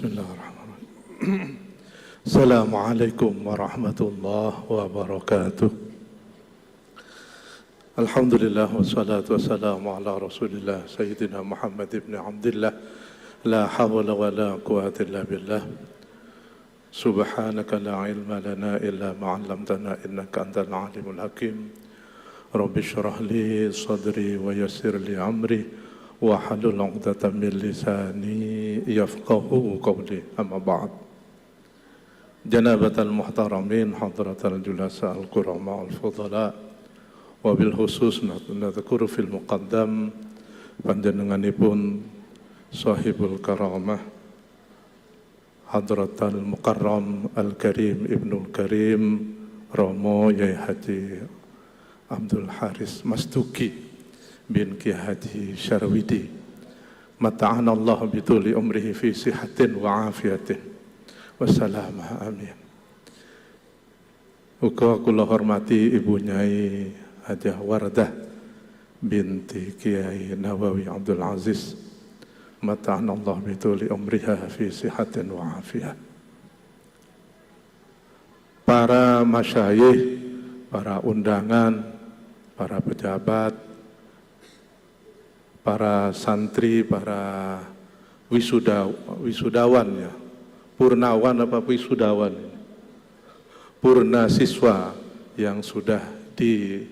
Bismillahirrahmanirrahim. Assalamualaikum warahmatullahi wabarakatuh. Alhamdulillah wassalatu wassalamu ala Rasulillah Sayyidina Muhammad ibn Abdillah. La hawla wa la quwwata illa billah. Subhanaka la ilma lana illa ma 'allamtana innaka antal alimul hakim. Rabbi shrah li sadri wa yassir li amri wa halul 'uqdatam min lisani yafqahu qawli. Amma ba'd. Janabatal muhtaramin hadratal julasa al-kurama al-fudala wa bil khusus nadhkuru fil muqaddam panjenenganipun sahibul karamah hadratal mukarram al-karim ibnul karim Romo Yai Haji Abdul Haris Mastuki bin Ki Haji Syarwidi mata'ana Allah bituli umrihi fi sihatin wa afiyatin wassalamah amin. Uga kula hormati Ibu Nyai Hajah Wardah binti Kiai Nawawi Abdul Aziz mata'ana Allah bituli umriha fi sihatin wa afiyah. Para masyayikh, para undangan, para pejabat, para santri, para wisudawan ya, purnawan apa wisudawan, purna siswa yang sudah di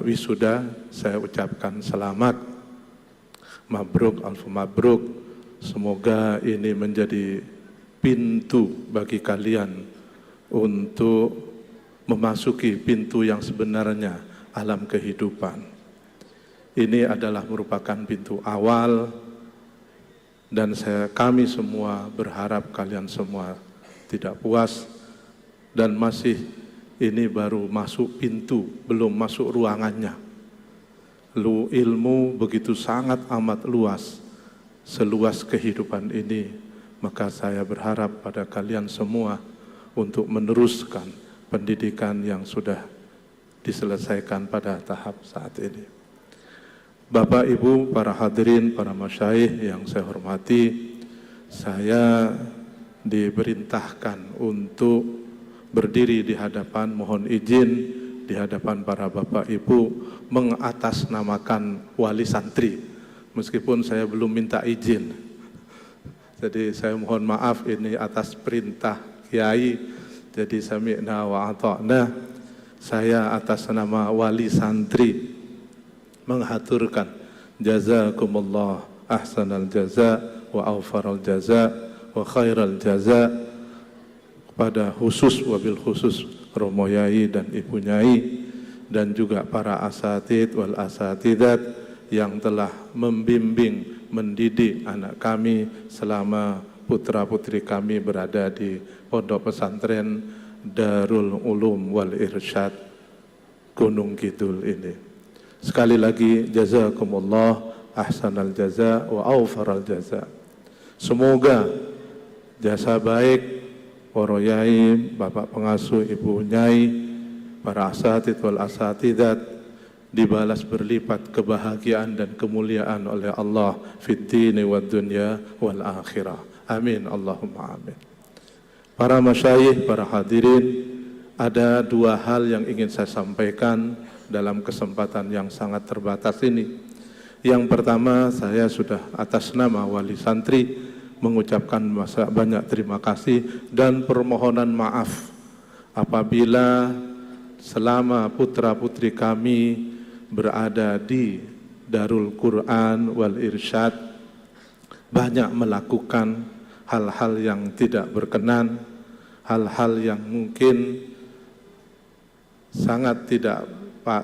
wisuda, saya ucapkan selamat, mabruk, alfu mabruk. Semoga ini menjadi pintu bagi kalian untuk memasuki pintu yang sebenarnya alam kehidupan. Ini adalah merupakan pintu awal dan kami semua berharap kalian semua tidak puas dan masih ini baru masuk pintu, belum masuk ruangannya. Ilmu begitu sangat amat luas, seluas kehidupan ini, maka saya berharap pada kalian semua untuk meneruskan pendidikan yang sudah diselesaikan pada tahap saat ini. Bapak, Ibu, para hadirin, para masyayikh yang saya hormati, saya diperintahkan untuk berdiri di hadapan, mohon izin di hadapan para Bapak Ibu mengatasnamakan wali santri, meskipun saya belum minta izin. Jadi saya mohon maaf ini atas perintah Kiai, jadi sami'na wa ata'na. Saya atas nama wali santri menghaturkan jazakumullah ahsanal jaza wa awfaral jaza wa khairal jaza kepada khusus wabil khusus Romo Yai dan Ibu Nyai dan juga para asatid wal asatidat yang telah membimbing, mendidik anak kami selama putra-putri kami berada di Pondok Pesantren Darul Ulum wal Irsyad Gunung Kidul ini. Sekali lagi jazakumullah ahsanal jaza wa awfaral jaza. Semoga jasa baik para yai, bapak pengasuh, ibu nyai, para asatid wal asatidat dibalas berlipat kebahagiaan dan kemuliaan oleh Allah fid dini wad dunya wal akhirah. Amin Allahumma amin. Para masyayikh, para hadirin, ada dua hal yang ingin saya sampaikan dalam kesempatan yang sangat terbatas ini. Yang pertama, saya sudah atas nama wali santri mengucapkan banyak terima kasih dan permohonan maaf apabila selama putra-putri kami berada di Darul Quran wal Irsyad banyak melakukan hal-hal yang tidak berkenan, hal-hal yang mungkin sangat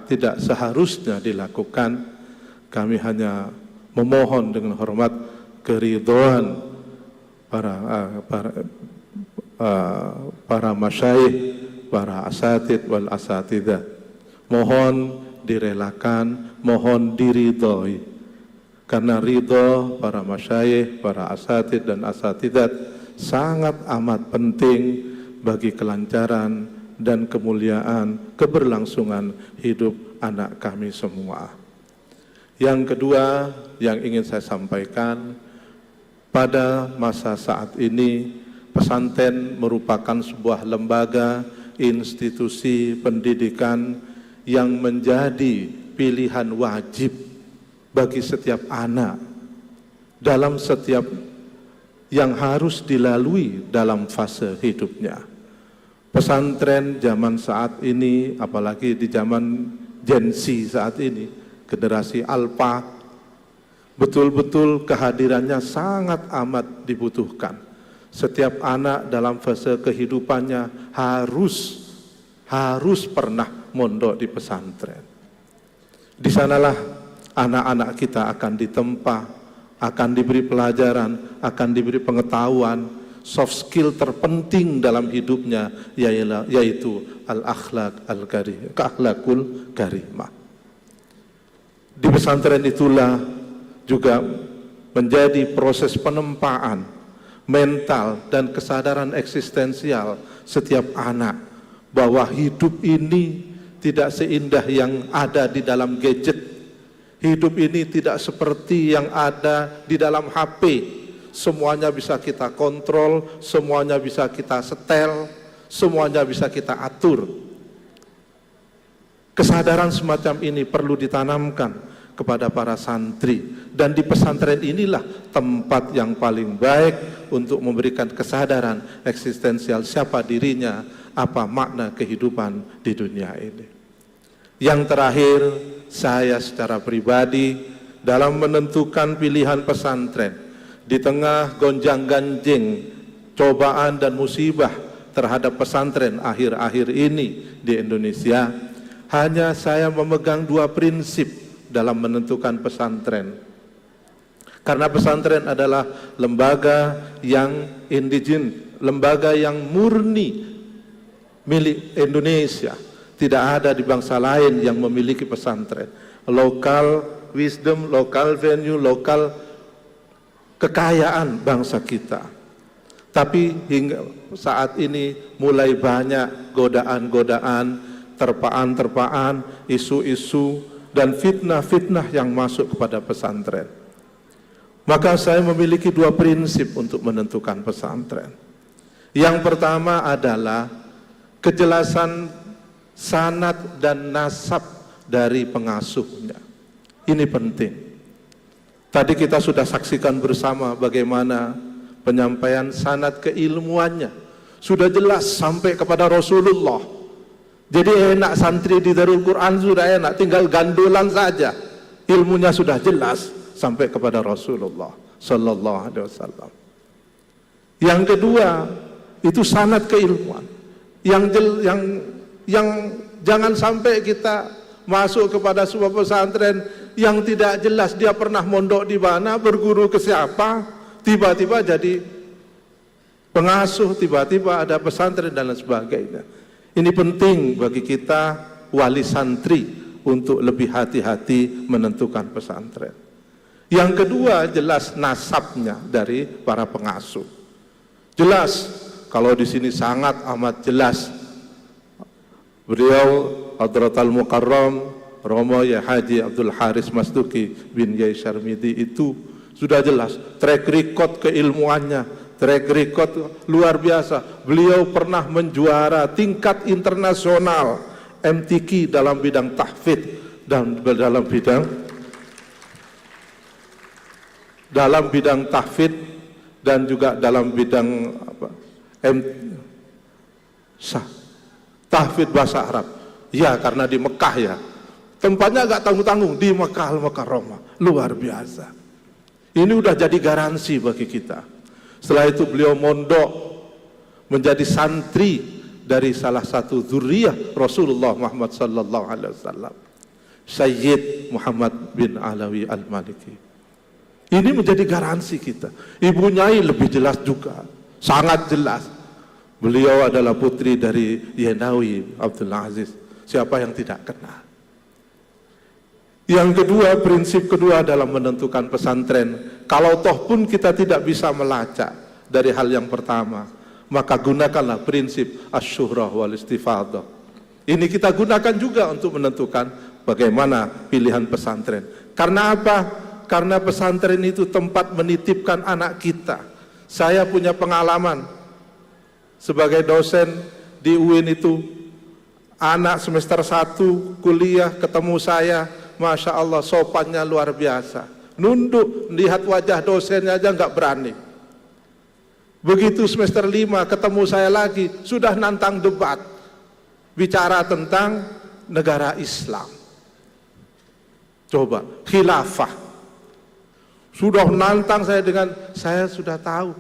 tidak seharusnya dilakukan. Kami hanya memohon dengan hormat keridhaan para masyayikh, para asatid wal asatidah. Mohon direlakan, mohon diridhoi. Karena ridho para masyayikh, para asatid dan asatidat sangat amat penting bagi kelancaran dan kemuliaan, keberlangsungan hidup anak kami semua. Yang kedua yang ingin saya sampaikan, pada masa saat ini pesantren merupakan sebuah lembaga, institusi pendidikan yang menjadi pilihan wajib bagi setiap anak dalam setiap yang harus dilalui dalam fase hidupnya. Pesantren zaman saat ini, apalagi di zaman Gen Z saat ini, generasi Alpha, betul-betul kehadirannya sangat amat dibutuhkan. Setiap anak dalam fase kehidupannya harus pernah mondok di pesantren. Di sanalah anak-anak kita akan ditempa, akan diberi pelajaran, akan diberi pengetahuan, soft skill terpenting dalam hidupnya yaitu al-akhlakul karimah. Di pesantren itulah juga menjadi proses penempaan mental dan kesadaran eksistensial setiap anak bahwa hidup ini tidak seindah yang ada di dalam gadget. Hidup ini tidak seperti yang ada di dalam HP. Semuanya bisa kita kontrol, semuanya bisa kita setel, semuanya bisa kita atur. Kesadaran semacam ini perlu ditanamkan kepada para santri, dan di pesantren inilah tempat yang paling baik untuk memberikan kesadaran eksistensial siapa dirinya, apa makna kehidupan di dunia ini. Yang terakhir, saya secara pribadi dalam menentukan pilihan pesantren di tengah gonjang-ganjing cobaan dan musibah terhadap pesantren akhir-akhir ini di Indonesia, hanya saya memegang dua prinsip dalam menentukan pesantren. Karena pesantren adalah lembaga yang indigen, lembaga yang murni milik Indonesia. Tidak ada di bangsa lain yang memiliki pesantren. Lokal wisdom, lokal venue, lokal kekayaan bangsa kita. Tapi hingga saat ini mulai banyak godaan-godaan, terpaan-terpaan, isu-isu, dan fitnah-fitnah yang masuk kepada pesantren. Maka saya memiliki dua prinsip untuk menentukan pesantren. Yang pertama adalah kejelasan sanad dan nasab dari pengasuhnya. Ini penting. Tadi kita sudah saksikan bersama bagaimana penyampaian sanad keilmuannya sudah jelas sampai kepada Rasulullah. Jadi enak santri di Darul Quran, sudah enak, tinggal gandolan saja. Ilmunya sudah jelas sampai kepada Rasulullah sallallahu alaihi wasallam. Yang kedua, itu sanad keilmuan. Yang jangan sampai kita masuk kepada sebuah pesantren yang tidak jelas dia pernah mondok di mana, berguru ke siapa, tiba-tiba jadi pengasuh, tiba-tiba ada pesantren dan lain sebagainya. Ini penting bagi kita wali santri untuk lebih hati-hati menentukan pesantren. Yang kedua, jelas nasabnya dari para pengasuh. Jelas, kalau di sini sangat amat jelas. Beliau Hadratal Mukarram Romo Yai Haji Abdul Haris Mastuki bin Yai Syarmidi itu sudah jelas track record keilmuannya, track record luar biasa. Beliau pernah menjuara tingkat internasional MTQ dalam bidang tahfidz dan dalam bidang tahfidz dan juga dalam bidang tahfidz bahasa Arab. Ya, karena di Mekah ya. Tempatnya agak tanggung-tanggung di Mekah Al-Mukarramah. Luar biasa. Ini udah jadi garansi bagi kita. Setelah itu beliau mondok menjadi santri dari salah satu zuriyah Rasulullah Muhammad sallallahu alaihi wasallam, Sayyid Muhammad bin Alawi Al-Maliki. Ini menjadi garansi kita. Ibu Nyai lebih jelas juga, sangat jelas. Beliau adalah putri dari Yenawi Abdul Aziz. Siapa yang tidak kenal? Yang kedua, prinsip kedua dalam menentukan pesantren, kalau toh pun kita tidak bisa melacak dari hal yang pertama, maka gunakanlah prinsip asyuhrah wal istifadah. Ini kita gunakan juga untuk menentukan bagaimana pilihan pesantren. Karena apa? karena pesantren itu tempat menitipkan anak kita. Saya punya pengalaman sebagai dosen di UIN itu, anak semester 1 kuliah ketemu saya, Masya Allah sopannya luar biasa. Nunduk, lihat wajah dosennya aja nggak berani. Begitu semester 5 ketemu saya lagi, sudah nantang debat, bicara tentang negara Islam. Coba, khilafah. Sudah nantang saya dengan, saya sudah tahu.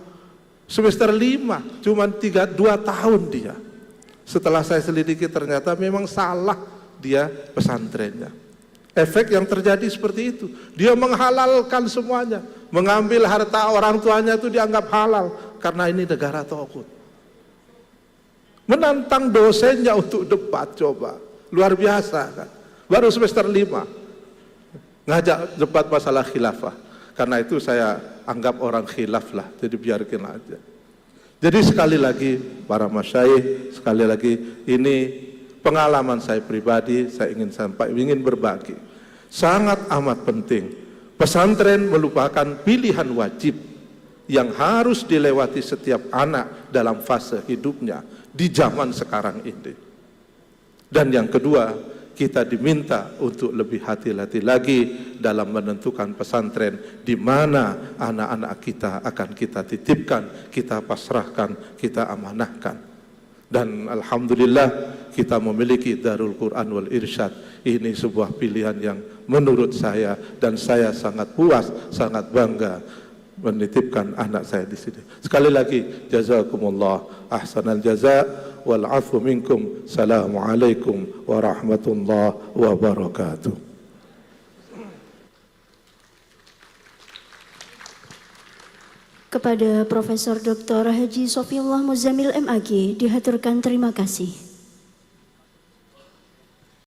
Semester 5, cuma 2 tahun dia. Setelah saya selidiki ternyata memang salah dia pesantrennya. Efek yang terjadi seperti itu. Dia menghalalkan semuanya. Mengambil harta orang tuanya itu dianggap halal. Karena ini negara tauhid. Menantang dosennya untuk debat, coba. Luar biasa kan. Baru semester 5. Ngajak debat masalah khilafah. Karena itu saya anggap orang khilaf lah. Jadi biarkan aja. Jadi sekali lagi para masyayikh, sekali lagi ini pengalaman saya pribadi, saya ingin berbagi. Sangat amat penting. Pesantren merupakan pilihan wajib yang harus dilewati setiap anak dalam fase hidupnya di zaman sekarang ini. Dan yang kedua, kita diminta untuk lebih hati-hati lagi dalam menentukan pesantren di mana anak-anak kita akan kita titipkan, kita pasrahkan, kita amanahkan. Dan alhamdulillah kita memiliki Darul Quran wal Irsyad. Ini sebuah pilihan yang menurut saya dan saya sangat puas, sangat bangga menitipkan anak saya di sini. Sekali lagi jazakumullah ahsanal jaza wal afu minkum. Assalamualaikum warahmatullahi wabarakatuh. Kepada Profesor Dr. Haji Sofiullah Muzamil MAG dihaturkan terima kasih.